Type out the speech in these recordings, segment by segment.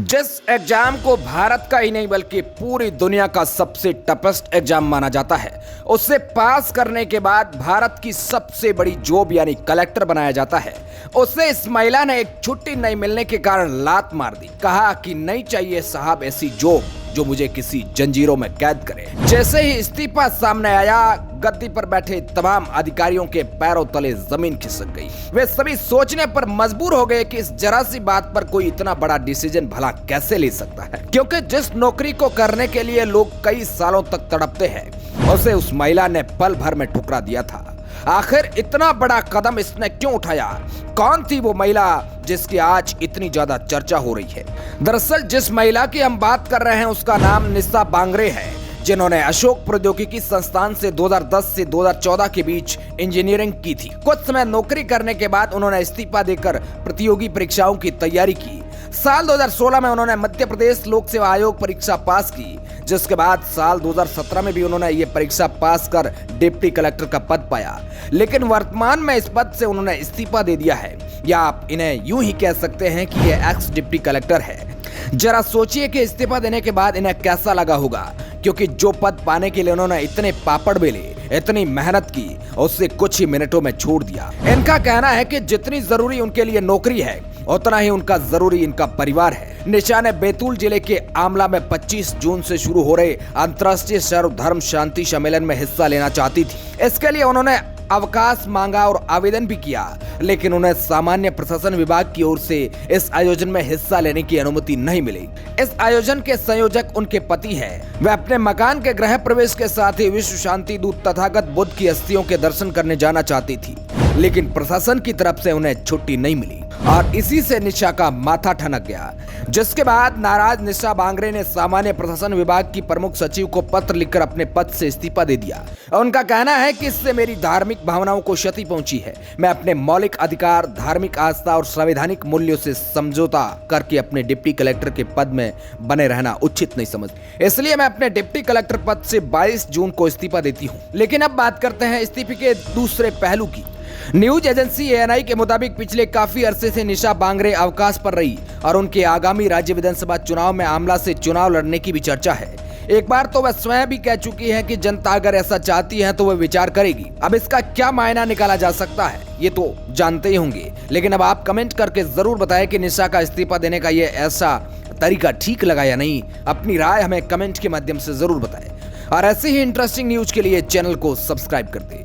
जिस एग्जाम को भारत का ही नहीं बल्कि पूरी दुनिया का सबसे टफेस्ट एग्जाम माना जाता है, उसे पास करने के बाद भारत की सबसे बड़ी जॉब यानी कलेक्टर बनाया जाता है। उसे इस महिला ने एक छुट्टी नहीं मिलने के कारण लात मार दी। कहा कि नहीं चाहिए साहब ऐसी जॉब जो मुझे किसी जंजीरों में कैद करे। जैसे ही इस्तीफा सामने आया, गद्दी पर बैठे तमाम अधिकारियों के पैरों तले जमीन खिसक गई। वे सभी सोचने पर मजबूर हो गए कि इस जरा सी बात पर कोई इतना बड़ा डिसीजन भला कैसे ले सकता है, क्योंकि जिस नौकरी को करने के लिए लोग कई सालों तक तड़पते हैं, उसे उस महिला ने पल भर में ठुकरा दिया था। आखिर इतना बड़ा कदम इसने क्यों उठाया? कौन थी वो महिला जिसकी आज इतनी ज्यादा चर्चा हो रही है? दरअसल जिस महिला की हम बात कर रहे हैं उसका नाम निशा बांगरे है, जिन्होंने अशोक प्रौद्योगिकी संस्थान से 2010 से 2014 के बीच इंजीनियरिंग की थी। कुछ समय नौकरी करने के बाद उन्होंने इस्तीफा देकर प्रतियोगी परीक्षाओं की तैयारी की। साल 2016 में उन्होंने मध्य प्रदेश लोक सेवा आयोग परीक्षा पास की, जिसके बाद साल 2017 में भी उन्होंने ये परीक्षा पास कर डिप्टी कलेक्टर का पद पाया। लेकिन वर्तमान में इस पद से उन्होंने इस्तीफा दे दिया है, या आप इन्हें यूं ही कह सकते हैं कि ये एक्स डिप्टी कलेक्टर है। जरा सोचिए कि इस्तीफा देने के बाद इन्हें कैसा लगा होगा, क्योंकि जो पद पाने के लिए उन्होंने इतने पापड़ बेले, इतनी मेहनत की, उससे कुछ ही मिनटों में छोड़ दिया। इनका कहना है कि जितनी जरूरी उनके लिए नौकरी है, उतना ही उनका जरूरी इनका परिवार है। निशा ने बैतूल जिले के आमला में 25 जून से शुरू हो रहे अंतर्राष्ट्रीय सर्व धर्म शांति सम्मेलन में हिस्सा लेना चाहती थी। इसके लिए उन्होंने अवकाश मांगा और आवेदन भी किया, लेकिन उन्हें सामान्य प्रशासन विभाग की ओर से इस आयोजन में हिस्सा लेने की अनुमति नहीं मिली। इस आयोजन के संयोजक उनके पति हैं। वे अपने मकान के गृह प्रवेश के साथ ही विश्व शांति दूत तथागत बुद्ध की अस्थियों के दर्शन करने जाना चाहती थी, लेकिन प्रशासन की तरफ से उन्हें छुट्टी नहीं मिली और इसी से निशा का माथा ठनक गया। जिसके बाद नाराज निशा बांगरे ने सामान्य प्रशासन विभाग की प्रमुख सचिव को पत्र लिखकर अपने पद से इस्तीफा दे दिया। उनका कहना है कि इससे मेरी धार्मिक भावनाओं को क्षति पहुंची है। मैं अपने मौलिक अधिकार, धार्मिक आस्था और संवैधानिक मूल्यों से समझौता करके अपने डिप्टी कलेक्टर के पद में बने रहना उचित नहीं समझती। इसलिए मैं अपने डिप्टी कलेक्टर पद से 22 जून को इस्तीफा देती हूँ। लेकिन अब बात करते हैं इस्तीफे के दूसरे पहलू की। न्यूज एजेंसी एएनआई के मुताबिक पिछले काफी अरसे से निशा बांगरे अवकाश पर रही और उनके आगामी राज्य विधानसभा चुनाव में आमला से चुनाव लड़ने की भी चर्चा है। एक बार तो वह स्वयं भी कह चुकी हैं कि जनता अगर ऐसा चाहती है तो वह विचार करेगी। अब इसका क्या मायना निकाला जा सकता है ये तो जानते ही होंगे, लेकिन अब आप कमेंट करके जरूर बताएं कि निशा का इस्तीफा देने का ये ऐसा तरीका ठीक लगा या नहीं। अपनी राय हमें कमेंट के माध्यम से जरूर बताएं और ऐसी ही इंटरेस्टिंग न्यूज के लिए चैनल को सब्सक्राइब कर दें।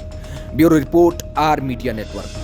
Bureau report, R media network.